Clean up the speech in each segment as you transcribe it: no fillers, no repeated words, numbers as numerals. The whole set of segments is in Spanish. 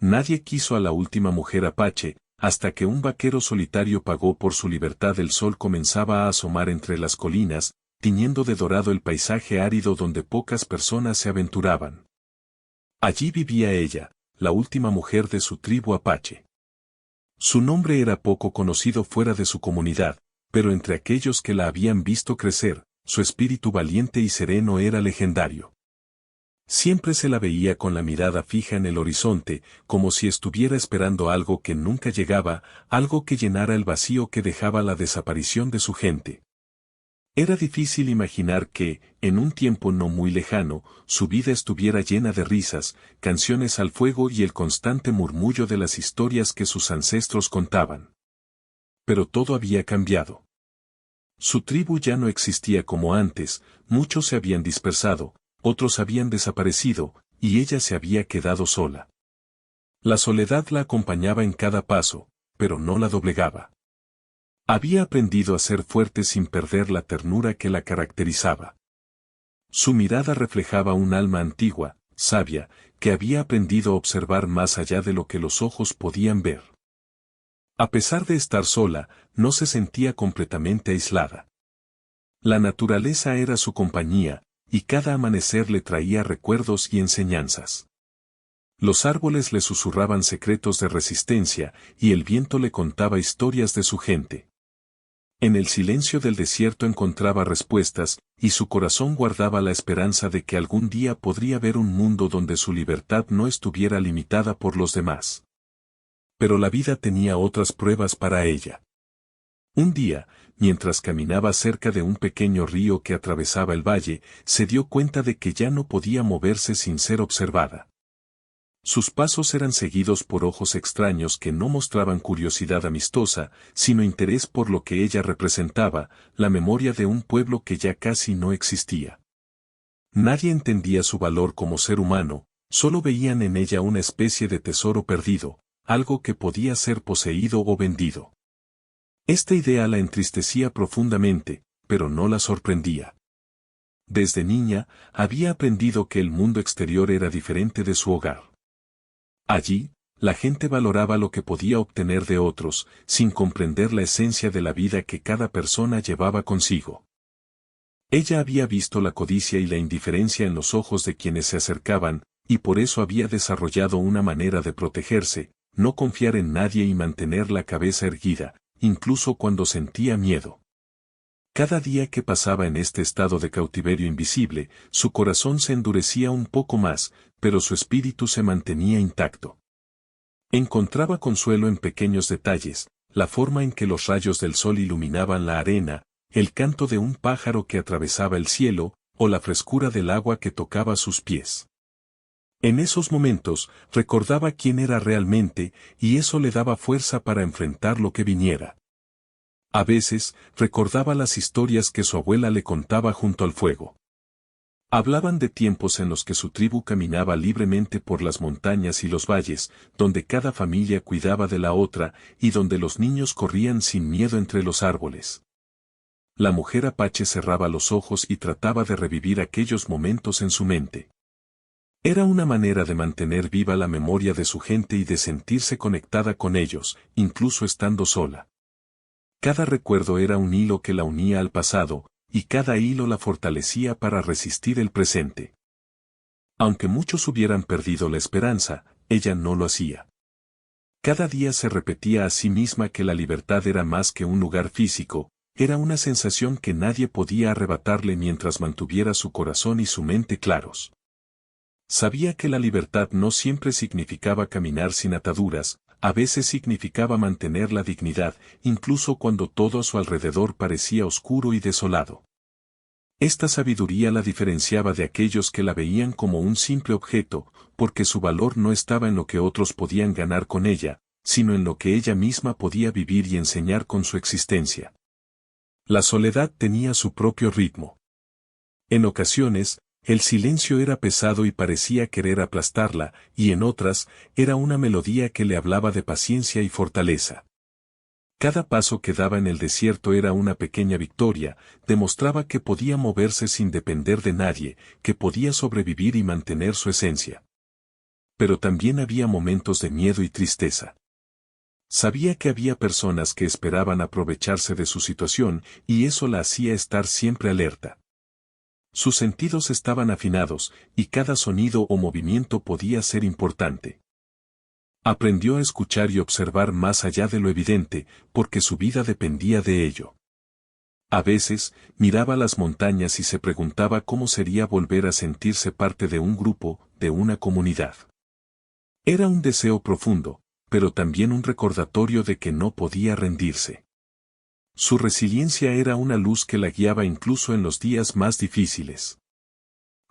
Nadie quiso a la última mujer apache, hasta que un vaquero solitario pagó por su libertad. El sol comenzaba a asomar entre las colinas, tiñendo de dorado el paisaje árido donde pocas personas se aventuraban. Allí vivía ella, la última mujer de su tribu apache. Su nombre era poco conocido fuera de su comunidad, pero entre aquellos que la habían visto crecer, su espíritu valiente y sereno era legendario. Siempre se la veía con la mirada fija en el horizonte, como si estuviera esperando algo que nunca llegaba, algo que llenara el vacío que dejaba la desaparición de su gente. Era difícil imaginar que, en un tiempo no muy lejano, su vida estuviera llena de risas, canciones al fuego y el constante murmullo de las historias que sus ancestros contaban. Pero todo había cambiado. Su tribu ya no existía como antes, muchos se habían dispersado, otros habían desaparecido, y ella se había quedado sola. La soledad la acompañaba en cada paso, pero no la doblegaba. Había aprendido a ser fuerte sin perder la ternura que la caracterizaba. Su mirada reflejaba un alma antigua, sabia, que había aprendido a observar más allá de lo que los ojos podían ver. A pesar de estar sola, no se sentía completamente aislada. La naturaleza era su compañía, y cada amanecer le traía recuerdos y enseñanzas. Los árboles le susurraban secretos de resistencia, y el viento le contaba historias de su gente. En el silencio del desierto encontraba respuestas, y su corazón guardaba la esperanza de que algún día podría ver un mundo donde su libertad no estuviera limitada por los demás. Pero la vida tenía otras pruebas para ella. Un día, mientras caminaba cerca de un pequeño río que atravesaba el valle, se dio cuenta de que ya no podía moverse sin ser observada. Sus pasos eran seguidos por ojos extraños que no mostraban curiosidad amistosa, sino interés por lo que ella representaba, la memoria de un pueblo que ya casi no existía. Nadie entendía su valor como ser humano, solo veían en ella una especie de tesoro perdido, algo que podía ser poseído o vendido. Esta idea la entristecía profundamente, pero no la sorprendía. Desde niña, había aprendido que el mundo exterior era diferente de su hogar. Allí, la gente valoraba lo que podía obtener de otros, sin comprender la esencia de la vida que cada persona llevaba consigo. Ella había visto la codicia y la indiferencia en los ojos de quienes se acercaban, y por eso había desarrollado una manera de protegerse, no confiar en nadie y mantener la cabeza erguida, incluso cuando sentía miedo. Cada día que pasaba en este estado de cautiverio invisible, su corazón se endurecía un poco más, pero su espíritu se mantenía intacto. Encontraba consuelo en pequeños detalles, la forma en que los rayos del sol iluminaban la arena, el canto de un pájaro que atravesaba el cielo, o la frescura del agua que tocaba sus pies. En esos momentos, recordaba quién era realmente, y eso le daba fuerza para enfrentar lo que viniera. A veces, recordaba las historias que su abuela le contaba junto al fuego. Hablaban de tiempos en los que su tribu caminaba libremente por las montañas y los valles, donde cada familia cuidaba de la otra, y donde los niños corrían sin miedo entre los árboles. La mujer apache cerraba los ojos y trataba de revivir aquellos momentos en su mente. Era una manera de mantener viva la memoria de su gente y de sentirse conectada con ellos, incluso estando sola. Cada recuerdo era un hilo que la unía al pasado, y cada hilo la fortalecía para resistir el presente. Aunque muchos hubieran perdido la esperanza, ella no lo hacía. Cada día se repetía a sí misma que la libertad era más que un lugar físico, era una sensación que nadie podía arrebatarle mientras mantuviera su corazón y su mente claros. Sabía que la libertad no siempre significaba caminar sin ataduras, a veces significaba mantener la dignidad, incluso cuando todo a su alrededor parecía oscuro y desolado. Esta sabiduría la diferenciaba de aquellos que la veían como un simple objeto, porque su valor no estaba en lo que otros podían ganar con ella, sino en lo que ella misma podía vivir y enseñar con su existencia. La soledad tenía su propio ritmo. En ocasiones, el silencio era pesado y parecía querer aplastarla, y en otras, era una melodía que le hablaba de paciencia y fortaleza. Cada paso que daba en el desierto era una pequeña victoria, demostraba que podía moverse sin depender de nadie, que podía sobrevivir y mantener su esencia. pero también había momentos de miedo y tristeza. Sabía que había personas que esperaban aprovecharse de su situación y eso la hacía estar siempre alerta. Sus sentidos estaban afinados y cada sonido o movimiento podía ser importante. Aprendió a escuchar y observar más allá de lo evidente, porque su vida dependía de ello. A veces, miraba las montañas y se preguntaba cómo sería volver a sentirse parte de un grupo, de una comunidad. Era un deseo profundo, pero también un recordatorio de que no podía rendirse. Su resiliencia era una luz que la guiaba incluso en los días más difíciles.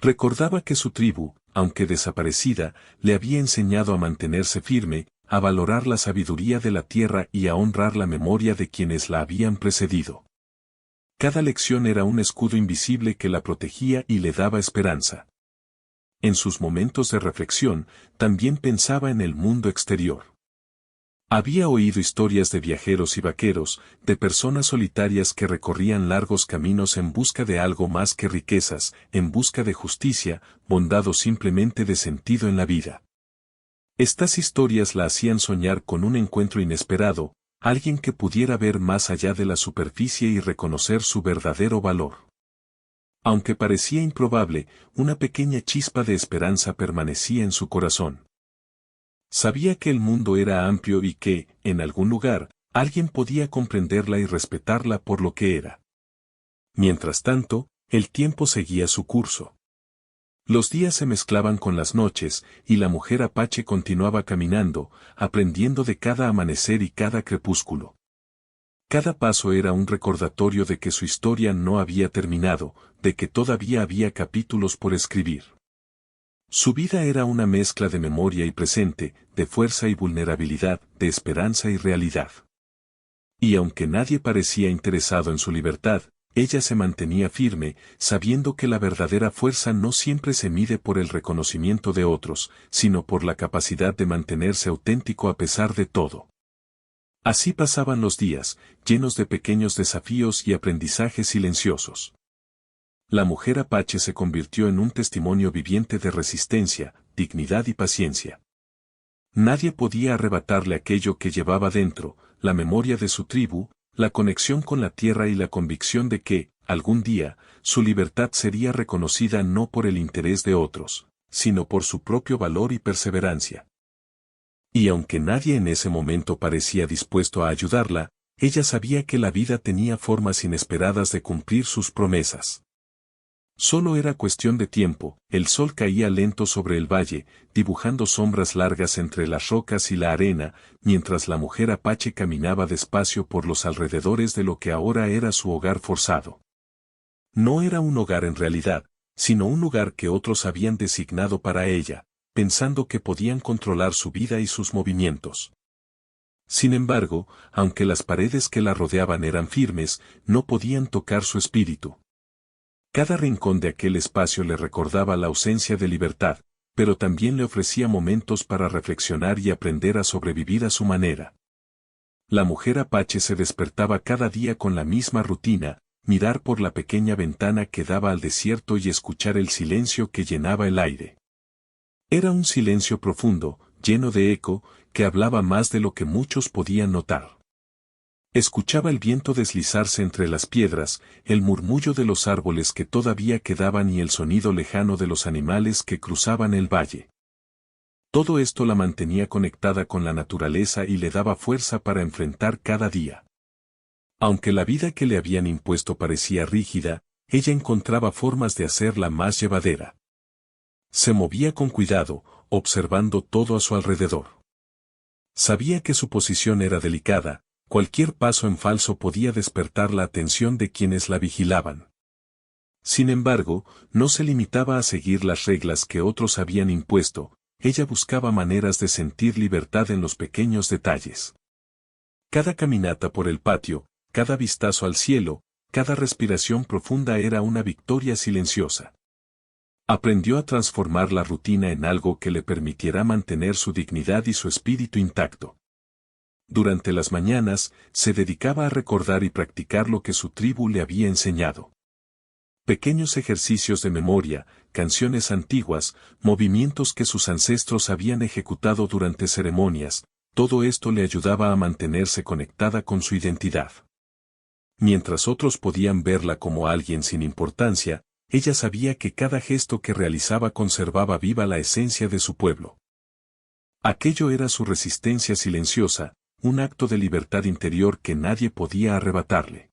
Recordaba que su tribu, aunque desaparecida, le había enseñado a mantenerse firme, a valorar la sabiduría de la tierra y a honrar la memoria de quienes la habían precedido. Cada lección era un escudo invisible que la protegía y le daba esperanza. En sus momentos de reflexión, también pensaba en el mundo exterior. Había oído historias de viajeros y vaqueros, de personas solitarias que recorrían largos caminos en busca de algo más que riquezas, en busca de justicia, bondad o simplemente de sentido en la vida. Estas historias la hacían soñar con un encuentro inesperado, alguien que pudiera ver más allá de la superficie y reconocer su verdadero valor. Aunque parecía improbable, una pequeña chispa de esperanza permanecía en su corazón. Sabía que el mundo era amplio y que, en algún lugar, alguien podía comprenderla y respetarla por lo que era. Mientras tanto, el tiempo seguía su curso. Los días se mezclaban con las noches, y la mujer apache continuaba caminando, aprendiendo de cada amanecer y cada crepúsculo. Cada paso era un recordatorio de que su historia no había terminado, de que todavía había capítulos por escribir. Su vida era una mezcla de memoria y presente, de fuerza y vulnerabilidad, de esperanza y realidad. Y aunque nadie parecía interesado en su libertad, ella se mantenía firme, sabiendo que la verdadera fuerza no siempre se mide por el reconocimiento de otros, sino por la capacidad de mantenerse auténtico a pesar de todo. Así pasaban los días, llenos de pequeños desafíos y aprendizajes silenciosos. La mujer apache se convirtió en un testimonio viviente de resistencia, dignidad y paciencia. Nadie podía arrebatarle aquello que llevaba dentro, la memoria de su tribu, la conexión con la tierra y la convicción de que, algún día, su libertad sería reconocida no por el interés de otros, sino por su propio valor y perseverancia. Y aunque nadie en ese momento parecía dispuesto a ayudarla, ella sabía que la vida tenía formas inesperadas de cumplir sus promesas. Solo era cuestión de tiempo, el sol caía lento sobre el valle, dibujando sombras largas entre las rocas y la arena, mientras la mujer apache caminaba despacio por los alrededores de lo que ahora era su hogar forzado. No era un hogar en realidad, sino un lugar que otros habían designado para ella, pensando que podían controlar su vida y sus movimientos. Sin embargo, aunque las paredes que la rodeaban eran firmes, no podían tocar su espíritu. Cada rincón de aquel espacio le recordaba la ausencia de libertad, pero también le ofrecía momentos para reflexionar y aprender a sobrevivir a su manera. La mujer apache se despertaba cada día con la misma rutina, mirar por la pequeña ventana que daba al desierto y escuchar el silencio que llenaba el aire. Era un silencio profundo, lleno de eco, que hablaba más de lo que muchos podían notar. Escuchaba el viento deslizarse entre las piedras, el murmullo de los árboles que todavía quedaban y el sonido lejano de los animales que cruzaban el valle. Todo esto la mantenía conectada con la naturaleza y le daba fuerza para enfrentar cada día. Aunque la vida que le habían impuesto parecía rígida, ella encontraba formas de hacerla más llevadera. Se movía con cuidado, observando todo a su alrededor. Sabía que su posición era delicada, cualquier paso en falso podía despertar la atención de quienes la vigilaban. Sin embargo, no se limitaba a seguir las reglas que otros habían impuesto, ella buscaba maneras de sentir libertad en los pequeños detalles. Cada caminata por el patio, cada vistazo al cielo, cada respiración profunda era una victoria silenciosa. Aprendió a transformar la rutina en algo que le permitiera mantener su dignidad y su espíritu intacto. Durante las mañanas, se dedicaba a recordar y practicar lo que su tribu le había enseñado. Pequeños ejercicios de memoria, canciones antiguas, movimientos que sus ancestros habían ejecutado durante ceremonias, todo esto le ayudaba a mantenerse conectada con su identidad. Mientras otros podían verla como alguien sin importancia, ella sabía que cada gesto que realizaba conservaba viva la esencia de su pueblo. Aquello era su resistencia silenciosa, un acto de libertad interior que nadie podía arrebatarle.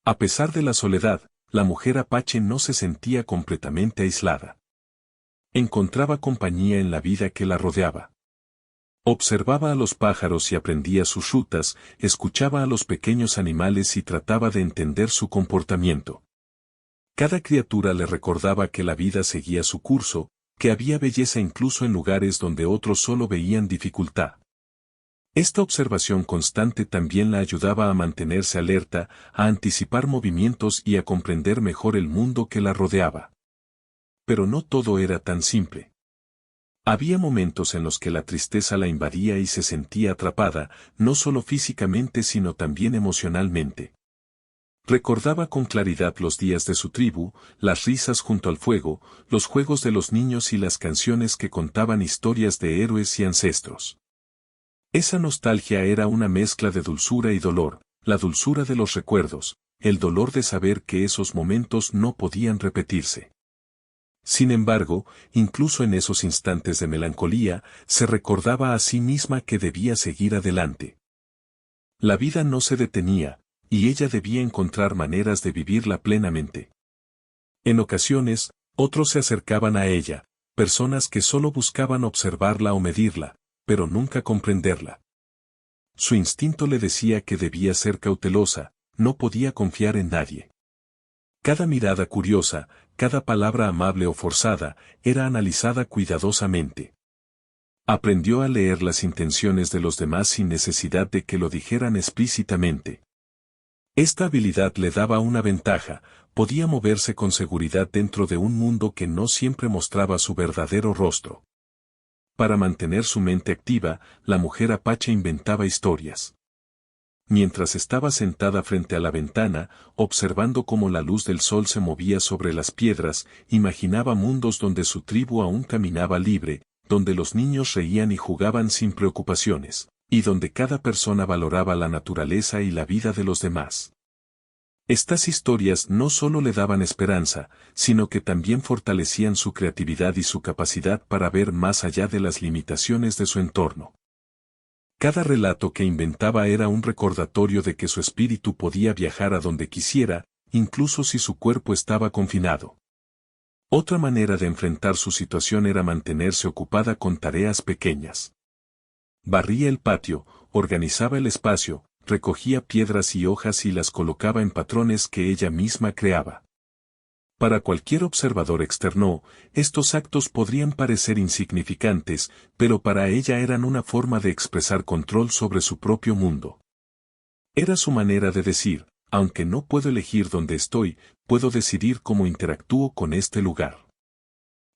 A pesar de la soledad, la mujer apache no se sentía completamente aislada. Encontraba compañía en la vida que la rodeaba. Observaba a los pájaros y aprendía sus rutas, escuchaba a los pequeños animales y trataba de entender su comportamiento. Cada criatura le recordaba que la vida seguía su curso, que había belleza incluso en lugares donde otros solo veían dificultad. Esta observación constante también la ayudaba a mantenerse alerta, a anticipar movimientos y a comprender mejor el mundo que la rodeaba. Pero no todo era tan simple. Había momentos en los que la tristeza la invadía y se sentía atrapada, no solo físicamente sino también emocionalmente. Recordaba con claridad los días de su tribu, las risas junto al fuego, los juegos de los niños y las canciones que contaban historias de héroes y ancestros. Esa nostalgia era una mezcla de dulzura y dolor, la dulzura de los recuerdos, el dolor de saber que esos momentos no podían repetirse. Sin embargo, incluso en esos instantes de melancolía, se recordaba a sí misma que debía seguir adelante. La vida no se detenía, y ella debía encontrar maneras de vivirla plenamente. En ocasiones, otros se acercaban a ella, personas que solo buscaban observarla o medirla, pero nunca comprenderla. Su instinto le decía que debía ser cautelosa, no podía confiar en nadie. Cada mirada curiosa, cada palabra amable o forzada, era analizada cuidadosamente. Aprendió a leer las intenciones de los demás sin necesidad de que lo dijeran explícitamente. Esta habilidad le daba una ventaja, podía moverse con seguridad dentro de un mundo que no siempre mostraba su verdadero rostro. Para mantener su mente activa, la mujer apache inventaba historias. Mientras estaba sentada frente a la ventana, observando cómo la luz del sol se movía sobre las piedras, imaginaba mundos donde su tribu aún caminaba libre, donde los niños reían y jugaban sin preocupaciones, y donde cada persona valoraba la naturaleza y la vida de los demás. Estas historias no solo le daban esperanza, sino que también fortalecían su creatividad y su capacidad para ver más allá de las limitaciones de su entorno. Cada relato que inventaba era un recordatorio de que su espíritu podía viajar a donde quisiera, incluso si su cuerpo estaba confinado. Otra manera de enfrentar su situación era mantenerse ocupada con tareas pequeñas. Barría el patio, organizaba el espacio, recogía piedras y hojas y las colocaba en patrones que ella misma creaba. Para cualquier observador externo, estos actos podrían parecer insignificantes, pero para ella eran una forma de expresar control sobre su propio mundo. Era su manera de decir, aunque no puedo elegir dónde estoy, puedo decidir cómo interactúo con este lugar.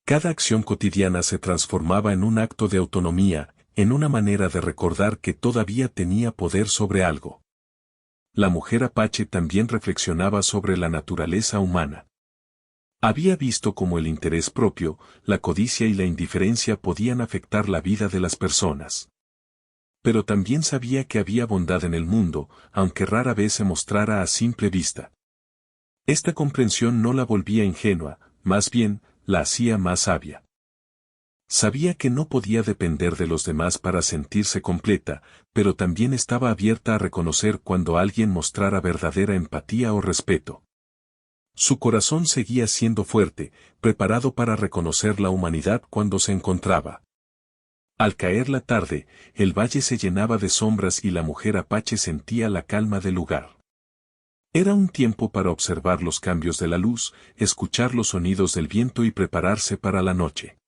Cada acción cotidiana se transformaba en un acto de autonomía, en una manera de recordar que todavía tenía poder sobre algo. La mujer apache también reflexionaba sobre la naturaleza humana. Había visto cómo el interés propio, la codicia y la indiferencia podían afectar la vida de las personas. Pero también sabía que había bondad en el mundo, aunque rara vez se mostrara a simple vista. Esta comprensión no la volvía ingenua, más bien, la hacía más sabia. Sabía que no podía depender de los demás para sentirse completa, pero también estaba abierta a reconocer cuando alguien mostrara verdadera empatía o respeto. Su corazón seguía siendo fuerte, preparado para reconocer la humanidad cuando se encontraba. Al caer la tarde, el valle se llenaba de sombras y la mujer apache sentía la calma del lugar. Era un tiempo para observar los cambios de la luz, escuchar los sonidos del viento y prepararse para la noche.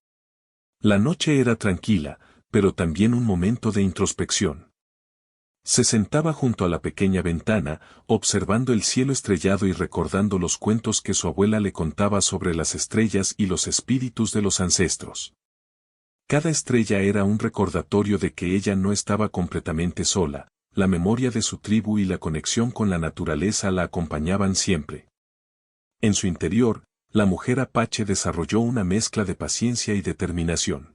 La noche era tranquila, pero también un momento de introspección. Se sentaba junto a la pequeña ventana, observando el cielo estrellado y recordando los cuentos que su abuela le contaba sobre las estrellas y los espíritus de los ancestros. Cada estrella era un recordatorio de que ella no estaba completamente sola, la memoria de su tribu y la conexión con la naturaleza la acompañaban siempre. En su interior, la mujer apache desarrolló una mezcla de paciencia y determinación.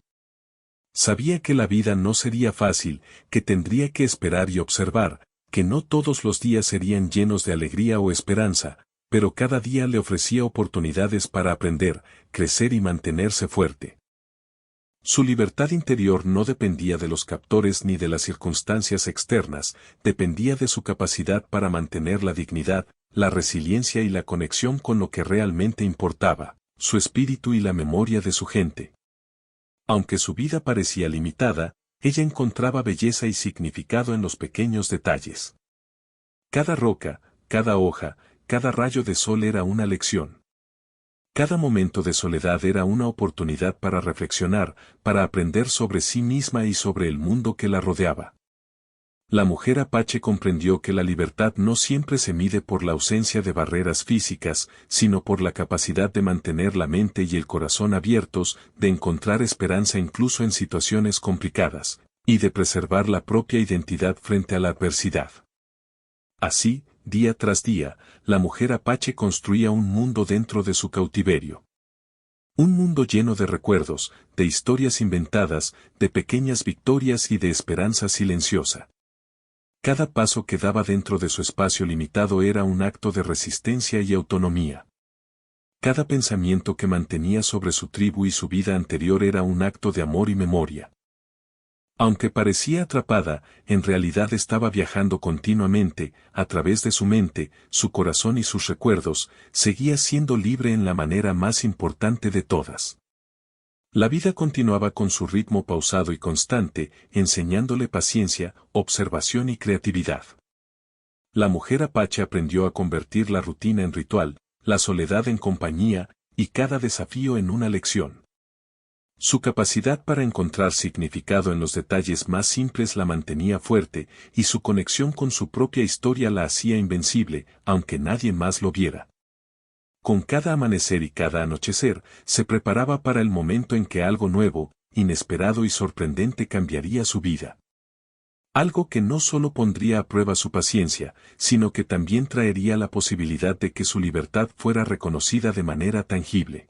Sabía que la vida no sería fácil, que tendría que esperar y observar, que no todos los días serían llenos de alegría o esperanza, pero cada día le ofrecía oportunidades para aprender, crecer y mantenerse fuerte. Su libertad interior no dependía de los captores ni de las circunstancias externas, dependía de su capacidad para mantener la dignidad, la resiliencia y la conexión con lo que realmente importaba, su espíritu y la memoria de su gente. Aunque su vida parecía limitada, ella encontraba belleza y significado en los pequeños detalles. Cada roca, cada hoja, cada rayo de sol era una lección. Cada momento de soledad era una oportunidad para reflexionar, para aprender sobre sí misma y sobre el mundo que la rodeaba. La mujer apache comprendió que la libertad no siempre se mide por la ausencia de barreras físicas, sino por la capacidad de mantener la mente y el corazón abiertos, de encontrar esperanza incluso en situaciones complicadas, y de preservar la propia identidad frente a la adversidad. Así, día tras día, la mujer apache construía un mundo dentro de su cautiverio. Un mundo lleno de recuerdos, de historias inventadas, de pequeñas victorias y de esperanza silenciosa. Cada paso que daba dentro de su espacio limitado era un acto de resistencia y autonomía. Cada pensamiento que mantenía sobre su tribu y su vida anterior era un acto de amor y memoria. Aunque parecía atrapada, en realidad estaba viajando continuamente, a través de su mente, su corazón y sus recuerdos, seguía siendo libre en la manera más importante de todas. La vida continuaba con su ritmo pausado y constante, enseñándole paciencia, observación y creatividad. La mujer apache aprendió a convertir la rutina en ritual, la soledad en compañía, y cada desafío en una lección. Su capacidad para encontrar significado en los detalles más simples la mantenía fuerte, y su conexión con su propia historia la hacía invencible, aunque nadie más lo viera. Con cada amanecer y cada anochecer, se preparaba para el momento en que algo nuevo, inesperado y sorprendente cambiaría su vida. Algo que no solo pondría a prueba su paciencia, sino que también traería la posibilidad de que su libertad fuera reconocida de manera tangible.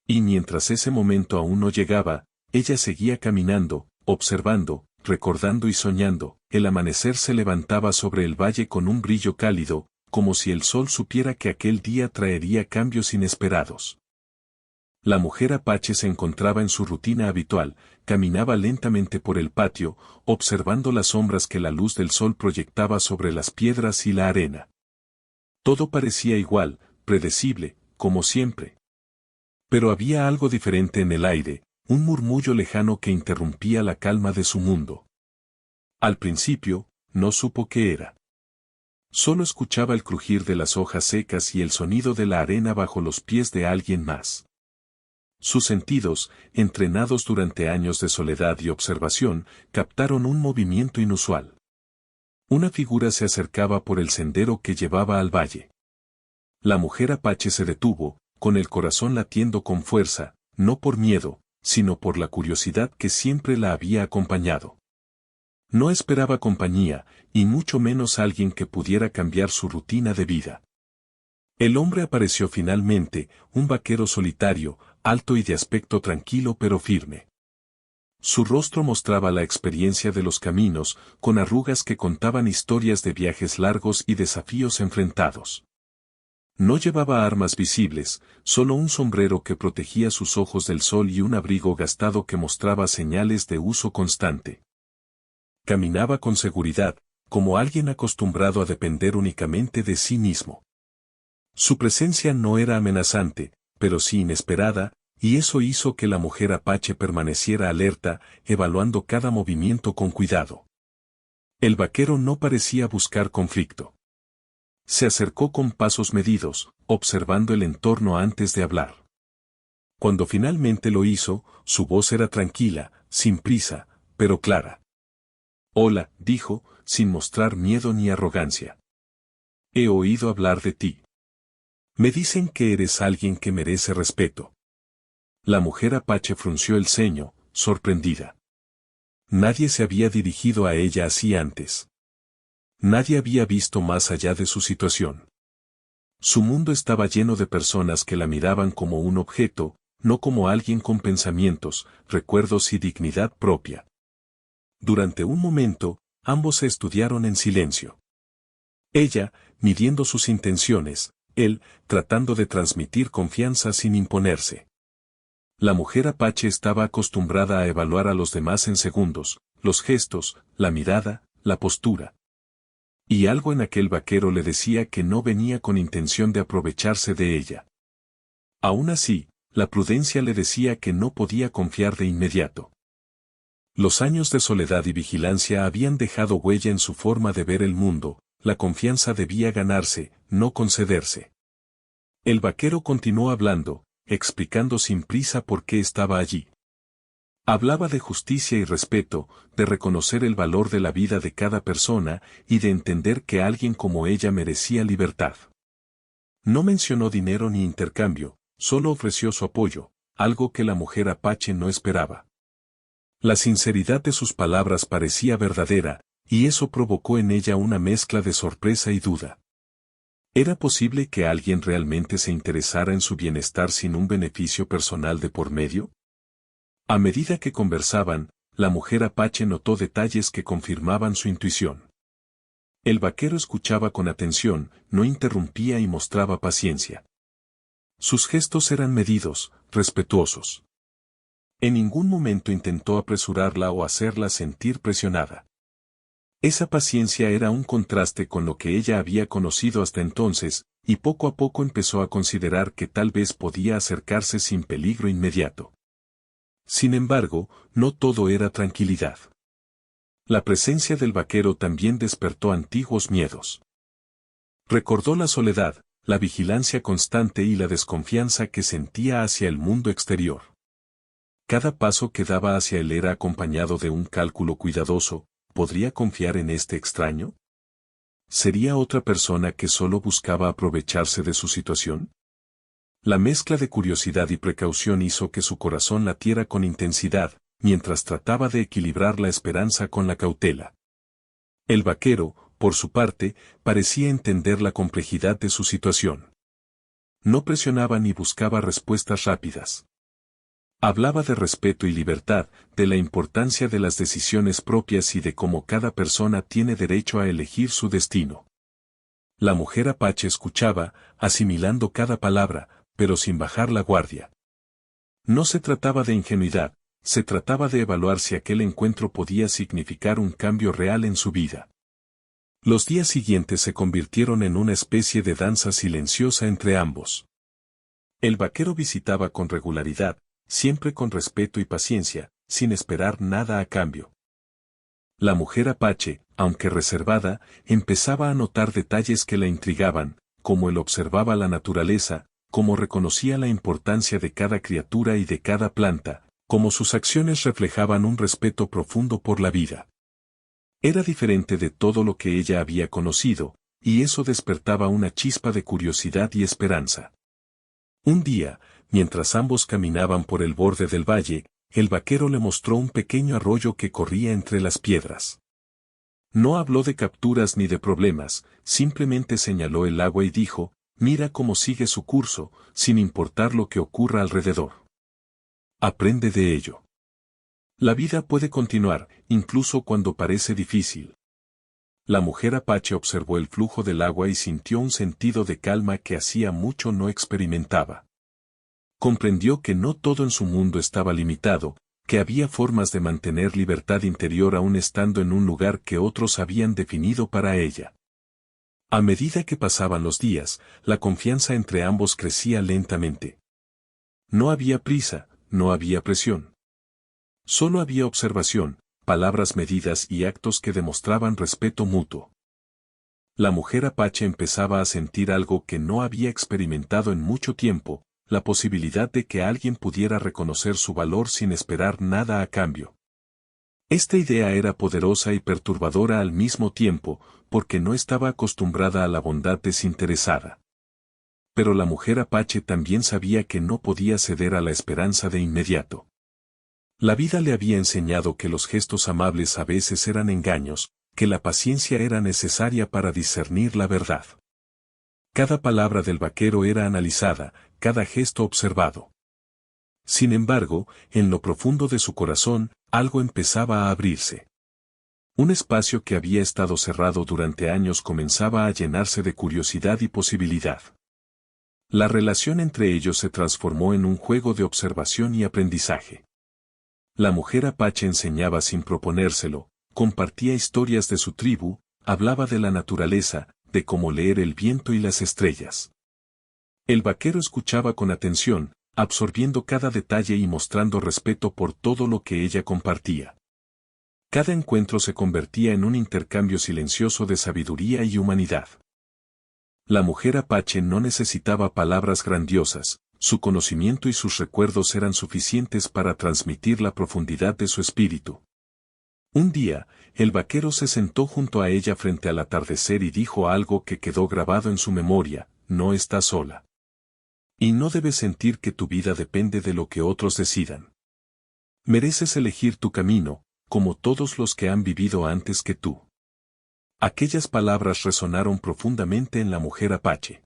Y mientras ese momento aún no llegaba, ella seguía caminando, observando, recordando y soñando. El amanecer se levantaba sobre el valle con un brillo cálido, como si el sol supiera que aquel día traería cambios inesperados. La mujer apache se encontraba en su rutina habitual, caminaba lentamente por el patio, observando las sombras que la luz del sol proyectaba sobre las piedras y la arena. Todo parecía igual, predecible, como siempre. Pero había algo diferente en el aire, un murmullo lejano que interrumpía la calma de su mundo. Al principio, no supo qué era. Solo escuchaba el crujir de las hojas secas y el sonido de la arena bajo los pies de alguien más. Sus sentidos, entrenados durante años de soledad y observación, captaron un movimiento inusual. Una figura se acercaba por el sendero que llevaba al valle. La mujer apache se detuvo, con el corazón latiendo con fuerza, no por miedo, sino por la curiosidad que siempre la había acompañado. No esperaba compañía, y mucho menos alguien que pudiera cambiar su rutina de vida. El hombre apareció finalmente, un vaquero solitario, alto y de aspecto tranquilo pero firme. Su rostro mostraba la experiencia de los caminos, con arrugas que contaban historias de viajes largos y desafíos enfrentados. No llevaba armas visibles, solo un sombrero que protegía sus ojos del sol y un abrigo gastado que mostraba señales de uso constante. Caminaba con seguridad, como alguien acostumbrado a depender únicamente de sí mismo. Su presencia no era amenazante, pero sí inesperada, y eso hizo que la mujer apache permaneciera alerta, evaluando cada movimiento con cuidado. El vaquero no parecía buscar conflicto. Se acercó con pasos medidos, observando el entorno antes de hablar. Cuando finalmente lo hizo, su voz era tranquila, sin prisa, pero clara. «Hola», dijo, sin mostrar miedo ni arrogancia. «He oído hablar de ti. Me dicen que eres alguien que merece respeto». La mujer apache frunció el ceño, sorprendida. Nadie se había dirigido a ella así antes. Nadie había visto más allá de su situación. Su mundo estaba lleno de personas que la miraban como un objeto, no como alguien con pensamientos, recuerdos y dignidad propia. Durante un momento, ambos se estudiaron en silencio. Ella, midiendo sus intenciones, él, tratando de transmitir confianza sin imponerse. La mujer apache estaba acostumbrada a evaluar a los demás en segundos, los gestos, la mirada, la postura. Y algo en aquel vaquero le decía que no venía con intención de aprovecharse de ella. Aún así, la prudencia le decía que no podía confiar de inmediato. Los años de soledad y vigilancia habían dejado huella en su forma de ver el mundo, la confianza debía ganarse, no concederse. El vaquero continuó hablando, explicando sin prisa por qué estaba allí. Hablaba de justicia y respeto, de reconocer el valor de la vida de cada persona y de entender que alguien como ella merecía libertad. No mencionó dinero ni intercambio, solo ofreció su apoyo, algo que la mujer apache no esperaba. La sinceridad de sus palabras parecía verdadera, y eso provocó en ella una mezcla de sorpresa y duda. ¿Era posible que alguien realmente se interesara en su bienestar sin un beneficio personal de por medio? A medida que conversaban, la mujer apache notó detalles que confirmaban su intuición. El vaquero escuchaba con atención, no interrumpía y mostraba paciencia. Sus gestos eran medidos, respetuosos. En ningún momento intentó apresurarla o hacerla sentir presionada. Esa paciencia era un contraste con lo que ella había conocido hasta entonces, y poco a poco empezó a considerar que tal vez podía acercarse sin peligro inmediato. Sin embargo, no todo era tranquilidad. La presencia del vaquero también despertó antiguos miedos. Recordó la soledad, la vigilancia constante y la desconfianza que sentía hacia el mundo exterior. Cada paso que daba hacia él era acompañado de un cálculo cuidadoso. ¿Podría confiar en este extraño? ¿Sería otra persona que solo buscaba aprovecharse de su situación? La mezcla de curiosidad y precaución hizo que su corazón latiera con intensidad, mientras trataba de equilibrar la esperanza con la cautela. El vaquero, por su parte, parecía entender la complejidad de su situación. No presionaba ni buscaba respuestas rápidas. Hablaba de respeto y libertad, de la importancia de las decisiones propias y de cómo cada persona tiene derecho a elegir su destino. La mujer apache escuchaba, asimilando cada palabra, pero sin bajar la guardia. No se trataba de ingenuidad, se trataba de evaluar si aquel encuentro podía significar un cambio real en su vida. Los días siguientes se convirtieron en una especie de danza silenciosa entre ambos. El vaquero visitaba con regularidad, siempre con respeto y paciencia, sin esperar nada a cambio. La mujer apache, aunque reservada, empezaba a notar detalles que la intrigaban, como él observaba la naturaleza, cómo reconocía la importancia de cada criatura y de cada planta, cómo sus acciones reflejaban un respeto profundo por la vida. Era diferente de todo lo que ella había conocido, y eso despertaba una chispa de curiosidad y esperanza. Un día, mientras ambos caminaban por el borde del valle, el vaquero le mostró un pequeño arroyo que corría entre las piedras. No habló de capturas ni de problemas, simplemente señaló el agua y dijo, mira cómo sigue su curso, sin importar lo que ocurra alrededor. Aprende de ello. La vida puede continuar, incluso cuando parece difícil. La mujer apache observó el flujo del agua y sintió un sentido de calma que hacía mucho no experimentaba. Comprendió que no todo en su mundo estaba limitado, que había formas de mantener libertad interior aún estando en un lugar que otros habían definido para ella. A medida que pasaban los días, la confianza entre ambos crecía lentamente. No había prisa, no había presión. Solo había observación, palabras medidas y actos que demostraban respeto mutuo. La mujer apache empezaba a sentir algo que no había experimentado en mucho tiempo, la posibilidad de que alguien pudiera reconocer su valor sin esperar nada a cambio. Esta idea era poderosa y perturbadora al mismo tiempo, porque no estaba acostumbrada a la bondad desinteresada. Pero la mujer apache también sabía que no podía ceder a la esperanza de inmediato. La vida le había enseñado que los gestos amables a veces eran engaños, que la paciencia era necesaria para discernir la verdad. Cada palabra del vaquero era analizada, cada gesto observado. Sin embargo, en lo profundo de su corazón, algo empezaba a abrirse. Un espacio que había estado cerrado durante años comenzaba a llenarse de curiosidad y posibilidad. La relación entre ellos se transformó en un juego de observación y aprendizaje. La mujer apache enseñaba sin proponérselo, compartía historias de su tribu, hablaba de la naturaleza, de cómo leer el viento y las estrellas. El vaquero escuchaba con atención, absorbiendo cada detalle y mostrando respeto por todo lo que ella compartía. Cada encuentro se convertía en un intercambio silencioso de sabiduría y humanidad. La mujer apache no necesitaba palabras grandiosas, su conocimiento y sus recuerdos eran suficientes para transmitir la profundidad de su espíritu. Un día, el vaquero se sentó junto a ella frente al atardecer y dijo algo que quedó grabado en su memoria: no estás sola. Y no debes sentir que tu vida depende de lo que otros decidan. Mereces elegir tu camino, como todos los que han vivido antes que tú. Aquellas palabras resonaron profundamente en la mujer apache.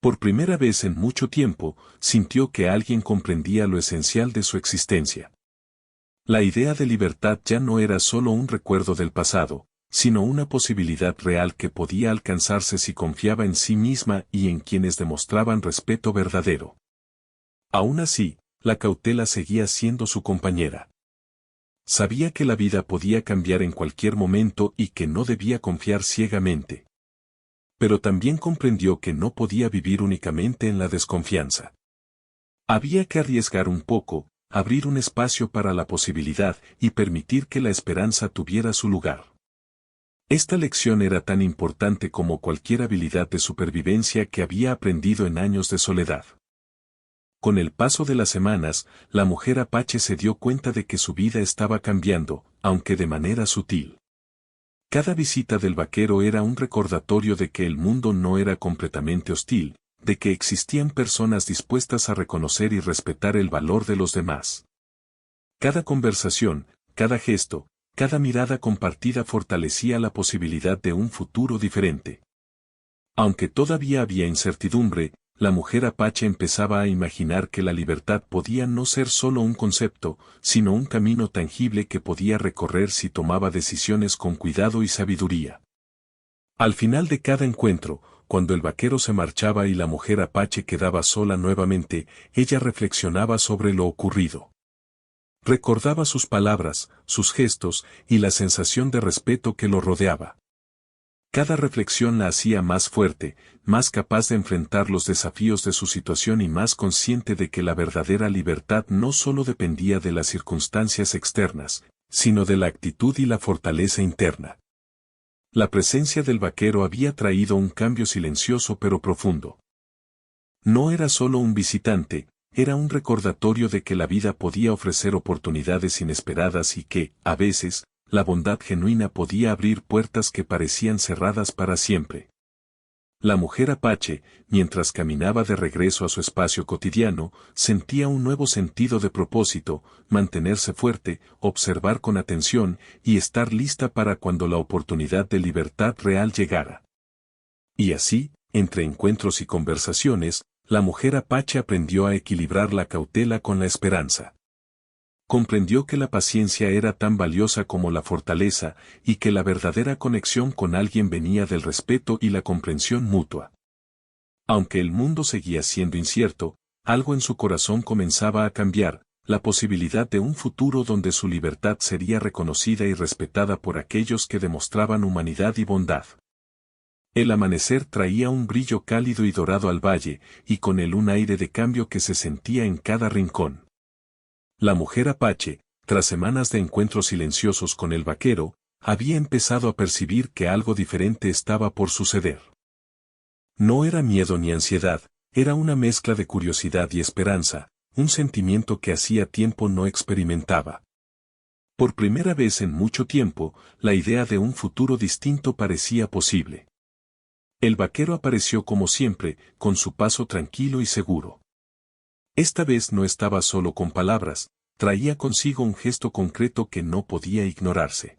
Por primera vez en mucho tiempo, sintió que alguien comprendía lo esencial de su existencia. La idea de libertad ya no era solo un recuerdo del pasado, sino una posibilidad real que podía alcanzarse si confiaba en sí misma y en quienes demostraban respeto verdadero. Aún así, la cautela seguía siendo su compañera. Sabía que la vida podía cambiar en cualquier momento y que no debía confiar ciegamente. Pero también comprendió que no podía vivir únicamente en la desconfianza. Había que arriesgar un poco, abrir un espacio para la posibilidad y permitir que la esperanza tuviera su lugar. Esta lección era tan importante como cualquier habilidad de supervivencia que había aprendido en años de soledad. Con el paso de las semanas, la mujer apache se dio cuenta de que su vida estaba cambiando, aunque de manera sutil. Cada visita del vaquero era un recordatorio de que el mundo no era completamente hostil, de que existían personas dispuestas a reconocer y respetar el valor de los demás. Cada conversación, cada gesto, cada mirada compartida fortalecía la posibilidad de un futuro diferente. Aunque todavía había incertidumbre, la mujer apache empezaba a imaginar que la libertad podía no ser solo un concepto, sino un camino tangible que podía recorrer si tomaba decisiones con cuidado y sabiduría. Al final de cada encuentro, cuando el vaquero se marchaba y la mujer apache quedaba sola nuevamente, ella reflexionaba sobre lo ocurrido. Recordaba sus palabras, sus gestos y la sensación de respeto que lo rodeaba. Cada reflexión la hacía más fuerte, más capaz de enfrentar los desafíos de su situación y más consciente de que la verdadera libertad no solo dependía de las circunstancias externas, sino de la actitud y la fortaleza interna. La presencia del vaquero había traído un cambio silencioso pero profundo. No era solo un visitante, era un recordatorio de que la vida podía ofrecer oportunidades inesperadas y que, a veces, la bondad genuina podía abrir puertas que parecían cerradas para siempre. La mujer apache, mientras caminaba de regreso a su espacio cotidiano, sentía un nuevo sentido de propósito: mantenerse fuerte, observar con atención y estar lista para cuando la oportunidad de libertad real llegara. Y así, entre encuentros y conversaciones, la mujer apache aprendió a equilibrar la cautela con la esperanza. Comprendió que la paciencia era tan valiosa como la fortaleza, y que la verdadera conexión con alguien venía del respeto y la comprensión mutua. Aunque el mundo seguía siendo incierto, algo en su corazón comenzaba a cambiar: la posibilidad de un futuro donde su libertad sería reconocida y respetada por aquellos que demostraban humanidad y bondad. El amanecer traía un brillo cálido y dorado al valle, y con él un aire de cambio que se sentía en cada rincón. La mujer apache, tras semanas de encuentros silenciosos con el vaquero, había empezado a percibir que algo diferente estaba por suceder. No era miedo ni ansiedad, era una mezcla de curiosidad y esperanza, un sentimiento que hacía tiempo no experimentaba. Por primera vez en mucho tiempo, la idea de un futuro distinto parecía posible. El vaquero apareció como siempre, con su paso tranquilo y seguro. Esta vez no estaba solo con palabras, traía consigo un gesto concreto que no podía ignorarse.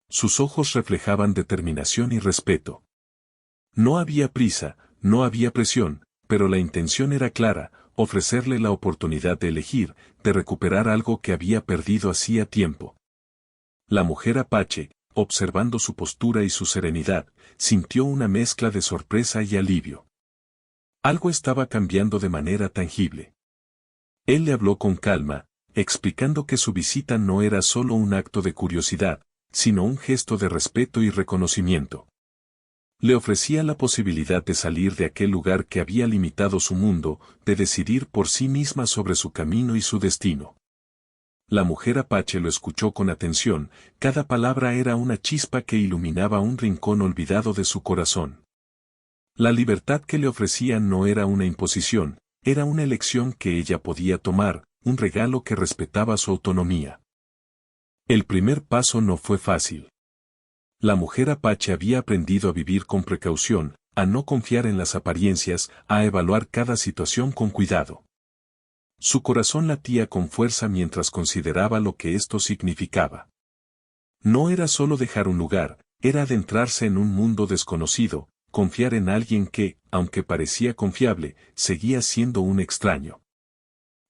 Sus ojos reflejaban determinación y respeto. No había prisa, No había presión, pero la intención era clara, ofrecerle la oportunidad de elegir, de recuperar algo que había perdido hacía tiempo. La mujer apache, observando su postura y su serenidad, sintió una mezcla de sorpresa y alivio. Algo estaba cambiando de manera tangible. Él le habló con calma, explicando que su visita no era solo un acto de curiosidad, sino un gesto de respeto y reconocimiento. Le ofrecía la posibilidad de salir de aquel lugar que había limitado su mundo, de decidir por sí misma sobre su camino y su destino. La mujer apache lo escuchó con atención, cada palabra era una chispa que iluminaba un rincón olvidado de su corazón. La libertad que le ofrecía no era una imposición, era una elección que ella podía tomar, un regalo que respetaba su autonomía. El primer paso no fue fácil. La mujer apache había aprendido a vivir con precaución, a no confiar en las apariencias, a evaluar cada situación con cuidado. Su corazón latía con fuerza mientras consideraba lo que esto significaba. No era solo dejar un lugar, era adentrarse en un mundo desconocido, confiar en alguien que, aunque parecía confiable, seguía siendo un extraño.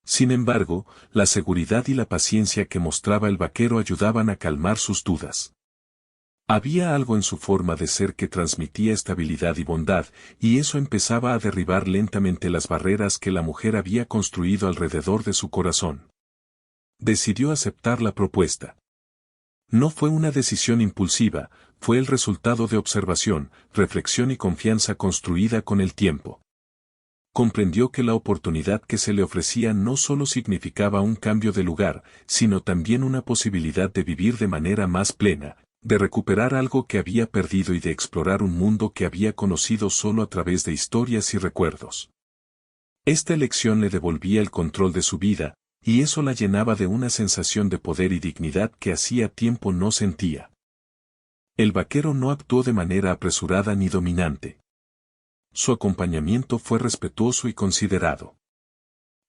Sin embargo, la seguridad y la paciencia que mostraba el vaquero ayudaban a calmar sus dudas. Había algo en su forma de ser que transmitía estabilidad y bondad, y eso empezaba a derribar lentamente las barreras que la mujer había construido alrededor de su corazón. Decidió aceptar la propuesta. No fue una decisión impulsiva, fue el resultado de observación, reflexión y confianza construida con el tiempo. Comprendió que la oportunidad que se le ofrecía no solo significaba un cambio de lugar, sino también una posibilidad de vivir de manera más plena, de recuperar algo que había perdido y de explorar un mundo que había conocido solo a través de historias y recuerdos. Esta elección le devolvía el control de su vida, y eso la llenaba de una sensación de poder y dignidad que hacía tiempo no sentía. El vaquero no actuó de manera apresurada ni dominante. Su acompañamiento fue respetuoso y considerado.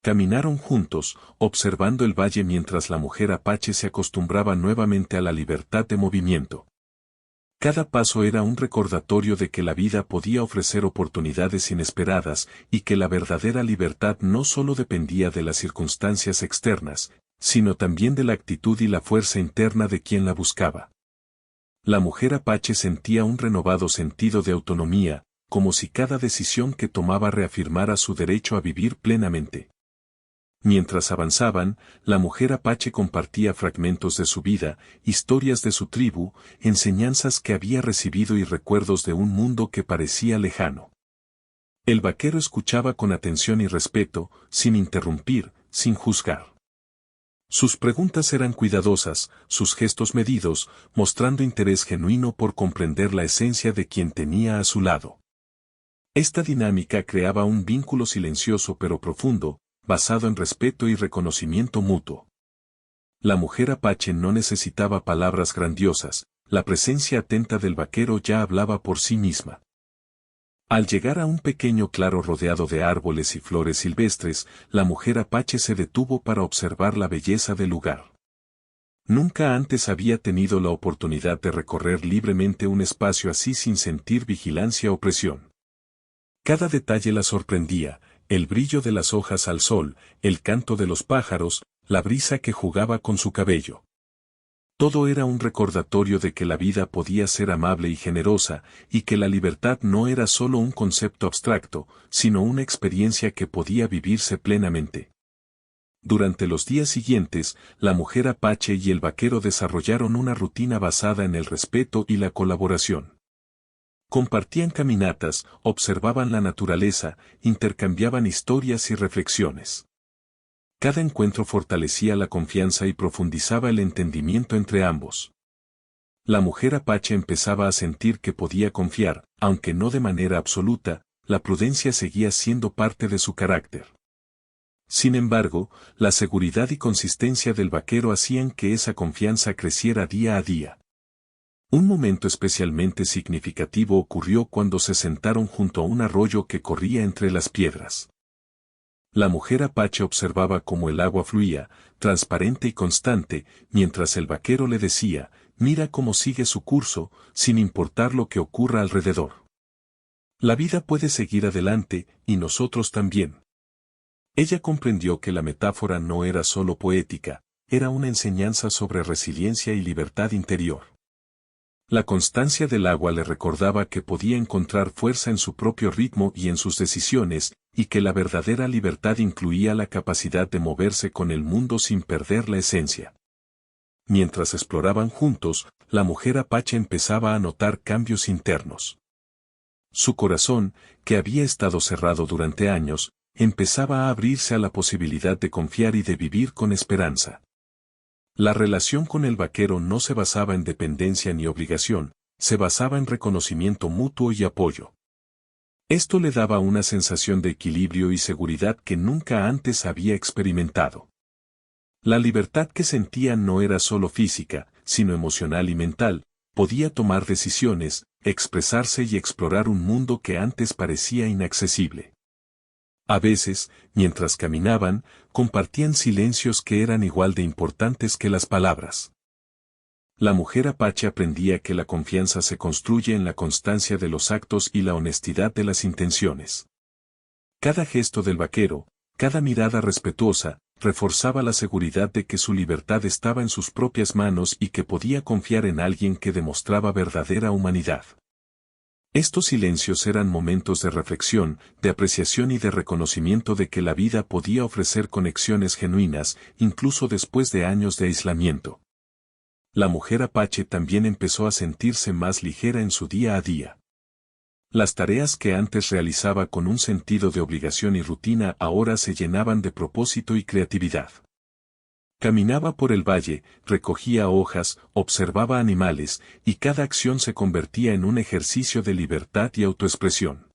Caminaron juntos, observando el valle mientras la mujer apache se acostumbraba nuevamente a la libertad de movimiento. Cada paso era un recordatorio de que la vida podía ofrecer oportunidades inesperadas y que la verdadera libertad no solo dependía de las circunstancias externas, sino también de la actitud y la fuerza interna de quien la buscaba. La mujer apache sentía un renovado sentido de autonomía, como si cada decisión que tomaba reafirmara su derecho a vivir plenamente. Mientras avanzaban, la mujer apache compartía fragmentos de su vida, historias de su tribu, enseñanzas que había recibido y recuerdos de un mundo que parecía lejano. El vaquero escuchaba con atención y respeto, sin interrumpir, sin juzgar. Sus preguntas eran cuidadosas, sus gestos medidos, mostrando interés genuino por comprender la esencia de quien tenía a su lado. Esta dinámica creaba un vínculo silencioso pero profundo, basado en respeto y reconocimiento mutuo. La mujer apache no necesitaba palabras grandiosas, la presencia atenta del vaquero ya hablaba por sí misma. Al llegar a un pequeño claro rodeado de árboles y flores silvestres, la mujer apache se detuvo para observar la belleza del lugar. Nunca antes había tenido la oportunidad de recorrer libremente un espacio así sin sentir vigilancia o presión. Cada detalle la sorprendía, el brillo de las hojas al sol, el canto de los pájaros, la brisa que jugaba con su cabello. Todo era un recordatorio de que la vida podía ser amable y generosa, y que la libertad no era solo un concepto abstracto, sino una experiencia que podía vivirse plenamente. Durante los días siguientes, la mujer apache y el vaquero desarrollaron una rutina basada en el respeto y la colaboración. Compartían caminatas, observaban la naturaleza, intercambiaban historias y reflexiones. Cada encuentro fortalecía la confianza y profundizaba el entendimiento entre ambos. La mujer apache empezaba a sentir que podía confiar, aunque no de manera absoluta, la prudencia seguía siendo parte de su carácter. Sin embargo, la seguridad y consistencia del vaquero hacían que esa confianza creciera día a día. Un momento especialmente significativo ocurrió cuando se sentaron junto a un arroyo que corría entre las piedras. La mujer apache observaba cómo el agua fluía, transparente y constante, mientras el vaquero le decía, mira cómo sigue su curso, sin importar lo que ocurra alrededor. La vida puede seguir adelante, y nosotros también. Ella comprendió que la metáfora no era solo poética, era una enseñanza sobre resiliencia y libertad interior. La constancia del agua le recordaba que podía encontrar fuerza en su propio ritmo y en sus decisiones, y que la verdadera libertad incluía la capacidad de moverse con el mundo sin perder la esencia. Mientras exploraban juntos, la mujer apache empezaba a notar cambios internos. Su corazón, que había estado cerrado durante años, empezaba a abrirse a la posibilidad de confiar y de vivir con esperanza. La relación con el vaquero no se basaba en dependencia ni obligación, se basaba en reconocimiento mutuo y apoyo. Esto le daba una sensación de equilibrio y seguridad que nunca antes había experimentado. La libertad que sentía no era solo física, sino emocional y mental, podía tomar decisiones, expresarse y explorar un mundo que antes parecía inaccesible. A veces, mientras caminaban, compartían silencios que eran igual de importantes que las palabras. La mujer apache aprendía que la confianza se construye en la constancia de los actos y la honestidad de las intenciones. Cada gesto del vaquero, cada mirada respetuosa, reforzaba la seguridad de que su libertad estaba en sus propias manos y que podía confiar en alguien que demostraba verdadera humanidad. Estos silencios eran momentos de reflexión, de apreciación y de reconocimiento de que la vida podía ofrecer conexiones genuinas, incluso después de años de aislamiento. La mujer apache también empezó a sentirse más ligera en su día a día. Las tareas que antes realizaba con un sentido de obligación y rutina ahora se llenaban de propósito y creatividad. Caminaba por el valle, recogía hojas, observaba animales, y cada acción se convertía en un ejercicio de libertad y autoexpresión.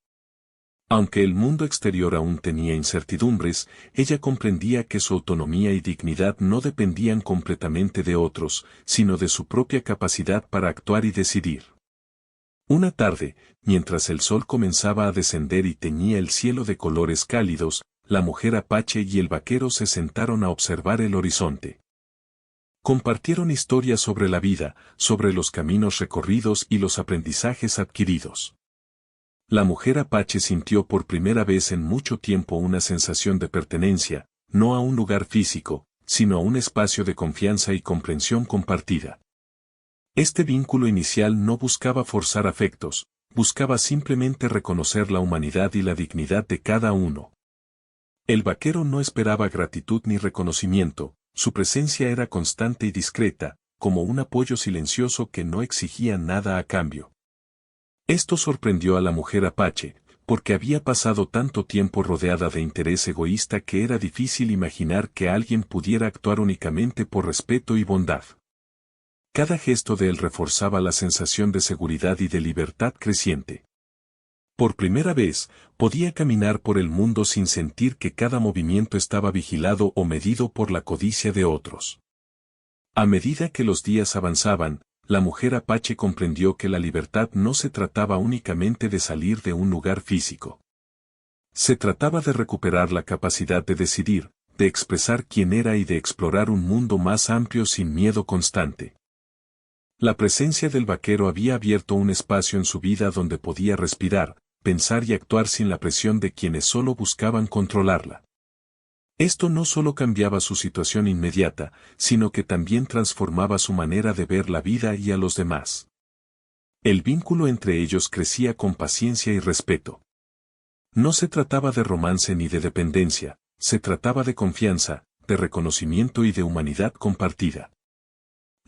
Aunque el mundo exterior aún tenía incertidumbres, ella comprendía que su autonomía y dignidad no dependían completamente de otros, sino de su propia capacidad para actuar y decidir. Una tarde, mientras el sol comenzaba a descender y teñía el cielo de colores cálidos, la mujer apache y el vaquero se sentaron a observar el horizonte. Compartieron historias sobre la vida, sobre los caminos recorridos y los aprendizajes adquiridos. La mujer apache sintió por primera vez en mucho tiempo una sensación de pertenencia, no a un lugar físico, sino a un espacio de confianza y comprensión compartida. Este vínculo inicial no buscaba forzar afectos, buscaba simplemente reconocer la humanidad y la dignidad de cada uno. El vaquero no esperaba gratitud ni reconocimiento, su presencia era constante y discreta, como un apoyo silencioso que no exigía nada a cambio. Esto sorprendió a la mujer apache, porque había pasado tanto tiempo rodeada de interés egoísta que era difícil imaginar que alguien pudiera actuar únicamente por respeto y bondad. Cada gesto de él reforzaba la sensación de seguridad y de libertad creciente. Por primera vez, podía caminar por el mundo sin sentir que cada movimiento estaba vigilado o medido por la codicia de otros. A medida que los días avanzaban, la mujer apache comprendió que la libertad no se trataba únicamente de salir de un lugar físico. Se trataba de recuperar la capacidad de decidir, de expresar quién era y de explorar un mundo más amplio sin miedo constante. La presencia del vaquero había abierto un espacio en su vida donde podía respirar, pensar y actuar sin la presión de quienes solo buscaban controlarla. Esto no solo cambiaba su situación inmediata, sino que también transformaba su manera de ver la vida y a los demás. El vínculo entre ellos crecía con paciencia y respeto. No se trataba de romance ni de dependencia, se trataba de confianza, de reconocimiento y de humanidad compartida.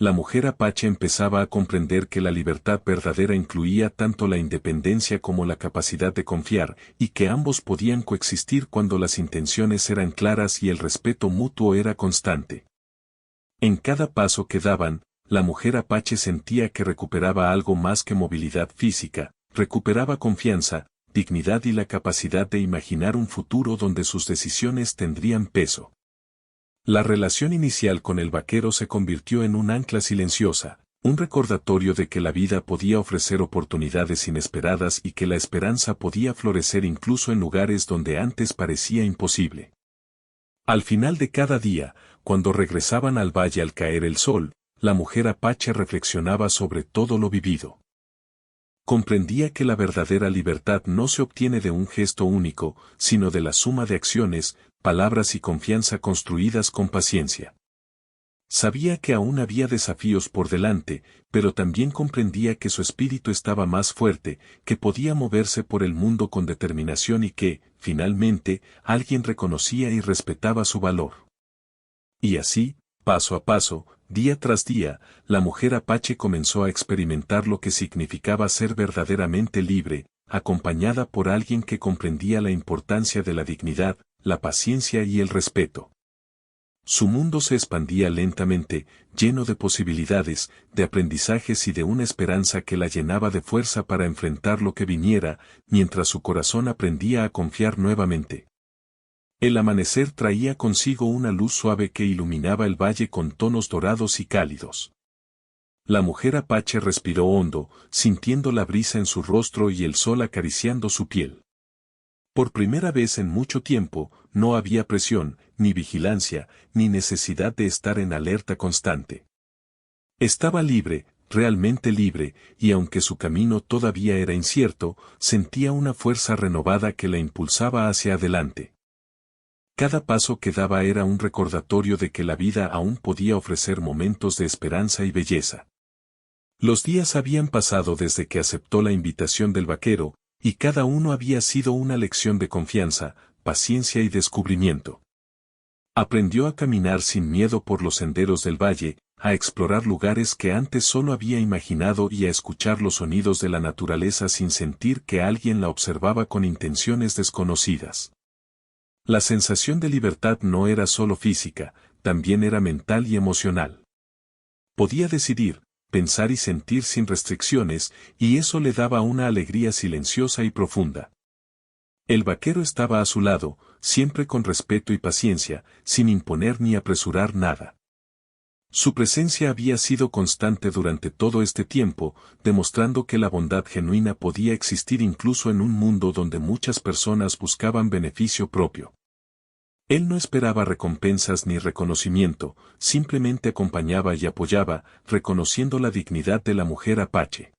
La mujer apache empezaba a comprender que la libertad verdadera incluía tanto la independencia como la capacidad de confiar, y que ambos podían coexistir cuando las intenciones eran claras y el respeto mutuo era constante. En cada paso que daban, la mujer apache sentía que recuperaba algo más que movilidad física, recuperaba confianza, dignidad y la capacidad de imaginar un futuro donde sus decisiones tendrían peso. La relación inicial con el vaquero se convirtió en un ancla silenciosa, un recordatorio de que la vida podía ofrecer oportunidades inesperadas y que la esperanza podía florecer incluso en lugares donde antes parecía imposible. Al final de cada día, cuando regresaban al valle al caer el sol, la mujer apache reflexionaba sobre todo lo vivido. Comprendía que la verdadera libertad no se obtiene de un gesto único, sino de la suma de acciones, palabras y confianza construidas con paciencia. Sabía que aún había desafíos por delante, pero también comprendía que su espíritu estaba más fuerte, que podía moverse por el mundo con determinación y que, finalmente, alguien reconocía y respetaba su valor. Y así, paso a paso, día tras día, la mujer apache comenzó a experimentar lo que significaba ser verdaderamente libre, acompañada por alguien que comprendía la importancia de la dignidad, la paciencia y el respeto. Su mundo se expandía lentamente, lleno de posibilidades, de aprendizajes y de una esperanza que la llenaba de fuerza para enfrentar lo que viniera, mientras su corazón aprendía a confiar nuevamente. El amanecer traía consigo una luz suave que iluminaba el valle con tonos dorados y cálidos. La mujer apache respiró hondo, sintiendo la brisa en su rostro y el sol acariciando su piel. Por primera vez en mucho tiempo, no había presión, ni vigilancia, ni necesidad de estar en alerta constante. Estaba libre, realmente libre, y aunque su camino todavía era incierto, sentía una fuerza renovada que la impulsaba hacia adelante. Cada paso que daba era un recordatorio de que la vida aún podía ofrecer momentos de esperanza y belleza. Los días habían pasado desde que aceptó la invitación del vaquero, y cada uno había sido una lección de confianza, paciencia y descubrimiento. Aprendió a caminar sin miedo por los senderos del valle, a explorar lugares que antes solo había imaginado y a escuchar los sonidos de la naturaleza sin sentir que alguien la observaba con intenciones desconocidas. La sensación de libertad no era solo física, también era mental y emocional. Podía decidir, pensar y sentir sin restricciones, y eso le daba una alegría silenciosa y profunda. El vaquero estaba a su lado, siempre con respeto y paciencia, sin imponer ni apresurar nada. Su presencia había sido constante durante todo este tiempo, demostrando que la bondad genuina podía existir incluso en un mundo donde muchas personas buscaban beneficio propio. Él no esperaba recompensas ni reconocimiento, simplemente acompañaba y apoyaba, reconociendo la dignidad de la mujer apache.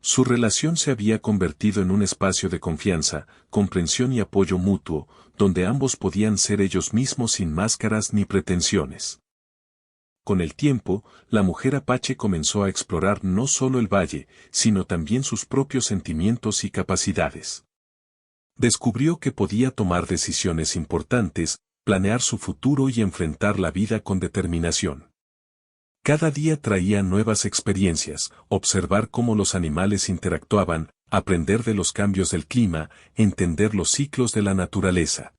Su relación se había convertido en un espacio de confianza, comprensión y apoyo mutuo, donde ambos podían ser ellos mismos sin máscaras ni pretensiones. Con el tiempo, la mujer apache comenzó a explorar no solo el valle, sino también sus propios sentimientos y capacidades. Descubrió que podía tomar decisiones importantes, planear su futuro y enfrentar la vida con determinación. Cada día traía nuevas experiencias, observar cómo los animales interactuaban, aprender de los cambios del clima, entender los ciclos de la naturaleza.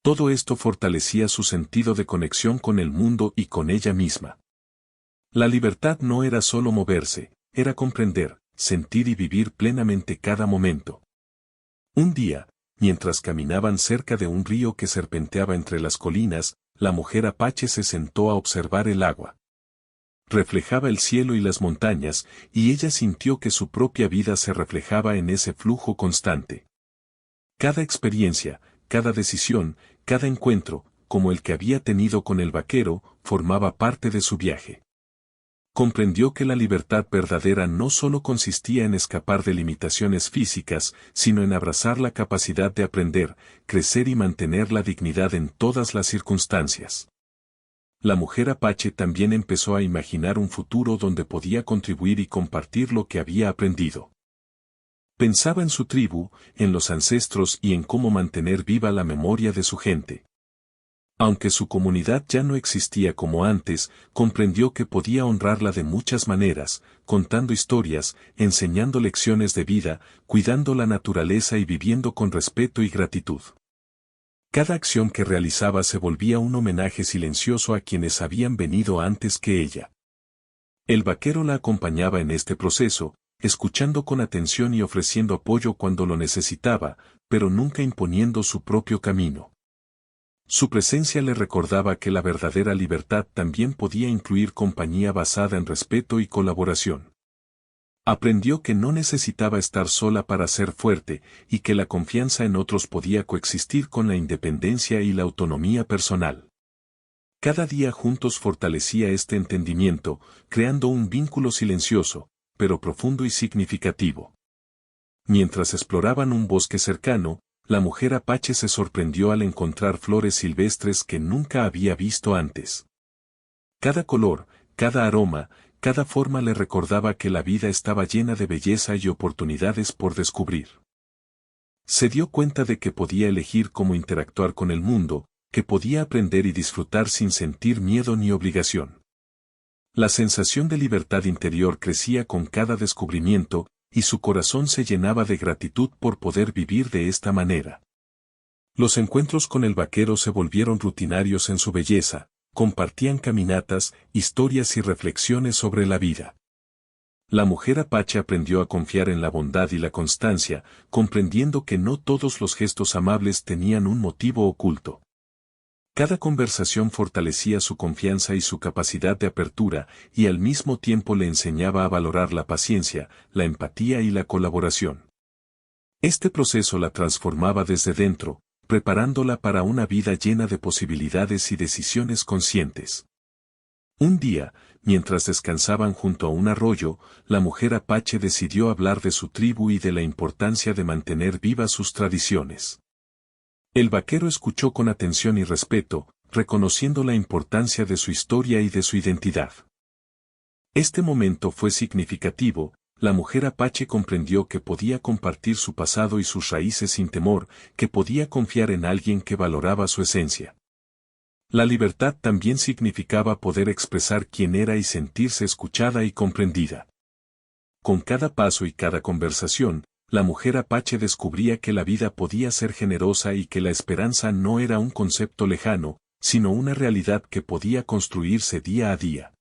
Todo esto fortalecía su sentido de conexión con el mundo y con ella misma. La libertad no era solo moverse, era comprender, sentir y vivir plenamente cada momento. Un día, mientras caminaban cerca de un río que serpenteaba entre las colinas, la mujer apache se sentó a observar el agua. Reflejaba el cielo y las montañas, y ella sintió que su propia vida se reflejaba en ese flujo constante. Cada experiencia, cada decisión, cada encuentro, como el que había tenido con el vaquero, formaba parte de su viaje. Comprendió que la libertad verdadera no solo consistía en escapar de limitaciones físicas, sino en abrazar la capacidad de aprender, crecer y mantener la dignidad en todas las circunstancias. La mujer apache también empezó a imaginar un futuro donde podía contribuir y compartir lo que había aprendido. Pensaba en su tribu, en los ancestros y en cómo mantener viva la memoria de su gente. Aunque su comunidad ya no existía como antes, comprendió que podía honrarla de muchas maneras, contando historias, enseñando lecciones de vida, cuidando la naturaleza y viviendo con respeto y gratitud. Cada acción que realizaba se volvía un homenaje silencioso a quienes habían venido antes que ella. El vaquero la acompañaba en este proceso, escuchando con atención y ofreciendo apoyo cuando lo necesitaba, pero nunca imponiendo su propio camino. Su presencia le recordaba que la verdadera libertad también podía incluir compañía basada en respeto y colaboración. Aprendió que no necesitaba estar sola para ser fuerte, y que la confianza en otros podía coexistir con la independencia y la autonomía personal. Cada día juntos fortalecía este entendimiento, creando un vínculo silencioso, pero profundo y significativo. Mientras exploraban un bosque cercano, la mujer apache se sorprendió al encontrar flores silvestres que nunca había visto antes. Cada color, cada aroma, cada forma le recordaba que la vida estaba llena de belleza y oportunidades por descubrir. Se dio cuenta de que podía elegir cómo interactuar con el mundo, que podía aprender y disfrutar sin sentir miedo ni obligación. La sensación de libertad interior crecía con cada descubrimiento, y su corazón se llenaba de gratitud por poder vivir de esta manera. Los encuentros con el vaquero se volvieron rutinarios en su belleza, compartían caminatas, historias y reflexiones sobre la vida. La mujer apache aprendió a confiar en la bondad y la constancia, comprendiendo que no todos los gestos amables tenían un motivo oculto. Cada conversación fortalecía su confianza y su capacidad de apertura, y al mismo tiempo le enseñaba a valorar la paciencia, la empatía y la colaboración. Este proceso la transformaba desde dentro, preparándola para una vida llena de posibilidades y decisiones conscientes. Un día, mientras descansaban junto a un arroyo, la mujer apache decidió hablar de su tribu y de la importancia de mantener vivas sus tradiciones. El vaquero escuchó con atención y respeto, reconociendo la importancia de su historia y de su identidad. Este momento fue significativo. La mujer apache comprendió que podía compartir su pasado y sus raíces sin temor, que podía confiar en alguien que valoraba su esencia. La libertad también significaba poder expresar quién era y sentirse escuchada y comprendida. Con cada paso y cada conversación, la mujer apache descubría que la vida podía ser generosa y que la esperanza no era un concepto lejano, sino una realidad que podía construirse día a día.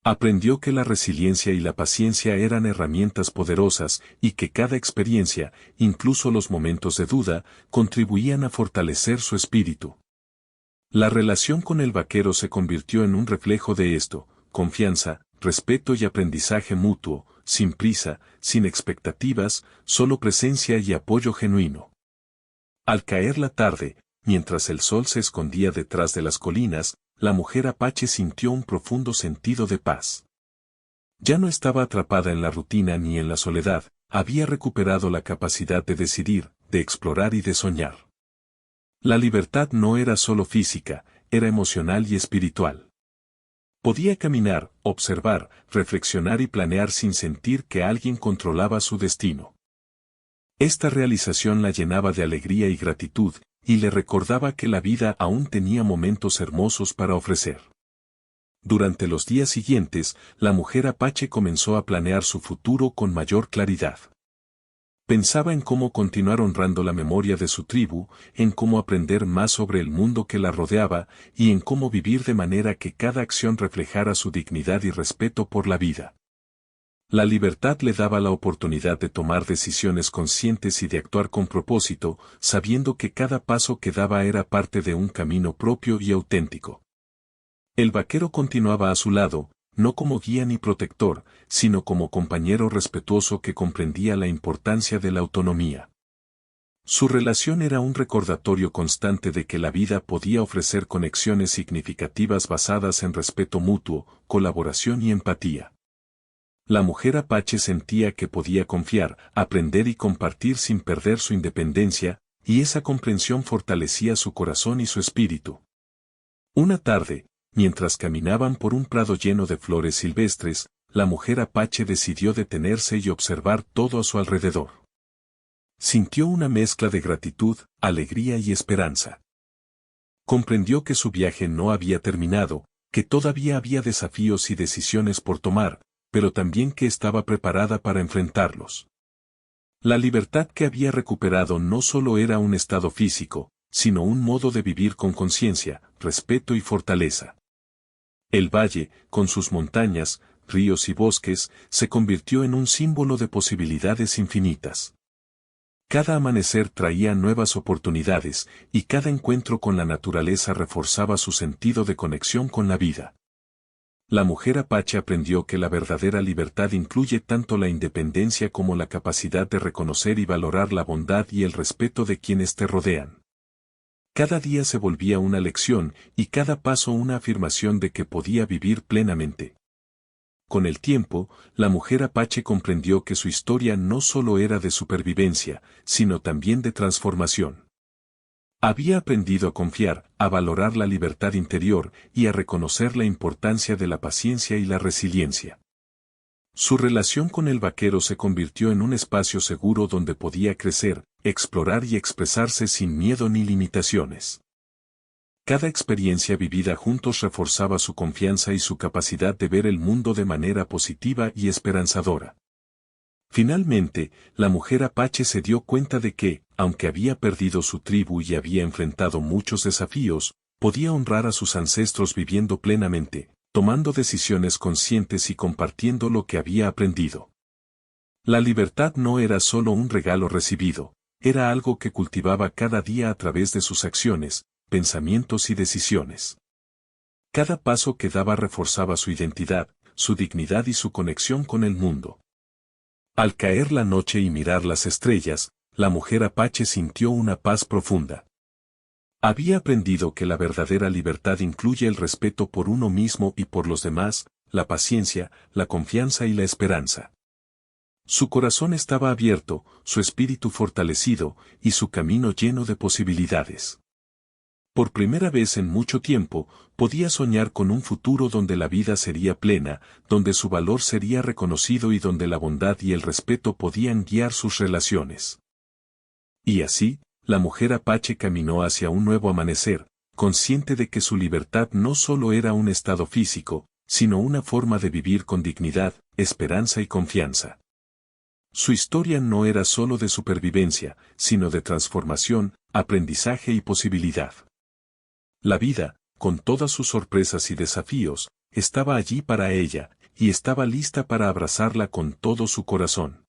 Aprendió que la resiliencia y la paciencia eran herramientas poderosas y que cada experiencia, incluso los momentos de duda, contribuían a fortalecer su espíritu. La relación con el vaquero se convirtió en un reflejo de esto: confianza, respeto y aprendizaje mutuo, sin prisa, sin expectativas, solo presencia y apoyo genuino. Al caer la tarde, mientras el sol se escondía detrás de las colinas, la mujer apache sintió un profundo sentido de paz. Ya no estaba atrapada en la rutina ni en la soledad, había recuperado la capacidad de decidir, de explorar y de soñar. La libertad no era solo física, era emocional y espiritual. Podía caminar, observar, reflexionar y planear sin sentir que alguien controlaba su destino. Esta realización la llenaba de alegría y gratitud, y le recordaba que la vida aún tenía momentos hermosos para ofrecer. Durante los días siguientes, la mujer apache comenzó a planear su futuro con mayor claridad. Pensaba en cómo continuar honrando la memoria de su tribu, en cómo aprender más sobre el mundo que la rodeaba, y en cómo vivir de manera que cada acción reflejara su dignidad y respeto por la vida. La libertad le daba la oportunidad de tomar decisiones conscientes y de actuar con propósito, sabiendo que cada paso que daba era parte de un camino propio y auténtico. El vaquero continuaba a su lado, no como guía ni protector, sino como compañero respetuoso que comprendía la importancia de la autonomía. Su relación era un recordatorio constante de que la vida podía ofrecer conexiones significativas basadas en respeto mutuo, colaboración y empatía. La mujer apache sentía que podía confiar, aprender y compartir sin perder su independencia, y esa comprensión fortalecía su corazón y su espíritu. Una tarde, mientras caminaban por un prado lleno de flores silvestres, la mujer apache decidió detenerse y observar todo a su alrededor. Sintió una mezcla de gratitud, alegría y esperanza. Comprendió que su viaje no había terminado, que todavía había desafíos y decisiones por tomar, pero también que estaba preparada para enfrentarlos. La libertad que había recuperado no solo era un estado físico, sino un modo de vivir con conciencia, respeto y fortaleza. El valle, con sus montañas, ríos y bosques, se convirtió en un símbolo de posibilidades infinitas. Cada amanecer traía nuevas oportunidades, y cada encuentro con la naturaleza reforzaba su sentido de conexión con la vida. La mujer apache aprendió que la verdadera libertad incluye tanto la independencia como la capacidad de reconocer y valorar la bondad y el respeto de quienes te rodean. Cada día se volvía una lección, y cada paso una afirmación de que podía vivir plenamente. Con el tiempo, la mujer apache comprendió que su historia no solo era de supervivencia, sino también de transformación. Había aprendido a confiar, a valorar la libertad interior y a reconocer la importancia de la paciencia y la resiliencia. Su relación con el vaquero se convirtió en un espacio seguro donde podía crecer, explorar y expresarse sin miedo ni limitaciones. Cada experiencia vivida juntos reforzaba su confianza y su capacidad de ver el mundo de manera positiva y esperanzadora. Finalmente, la mujer apache se dio cuenta de que, aunque había perdido su tribu y había enfrentado muchos desafíos, podía honrar a sus ancestros viviendo plenamente, tomando decisiones conscientes y compartiendo lo que había aprendido. La libertad no era solo un regalo recibido, era algo que cultivaba cada día a través de sus acciones, pensamientos y decisiones. Cada paso que daba reforzaba su identidad, su dignidad y su conexión con el mundo. Al caer la noche y mirar las estrellas, la mujer apache sintió una paz profunda. Había aprendido que la verdadera libertad incluye el respeto por uno mismo y por los demás, la paciencia, la confianza y la esperanza. Su corazón estaba abierto, su espíritu fortalecido, y su camino lleno de posibilidades. Por primera vez en mucho tiempo, podía soñar con un futuro donde la vida sería plena, donde su valor sería reconocido y donde la bondad y el respeto podían guiar sus relaciones. Y así, la mujer apache caminó hacia un nuevo amanecer, consciente de que su libertad no solo era un estado físico, sino una forma de vivir con dignidad, esperanza y confianza. Su historia no era solo de supervivencia, sino de transformación, aprendizaje y posibilidad. La vida, con todas sus sorpresas y desafíos, estaba allí para ella, y estaba lista para abrazarla con todo su corazón.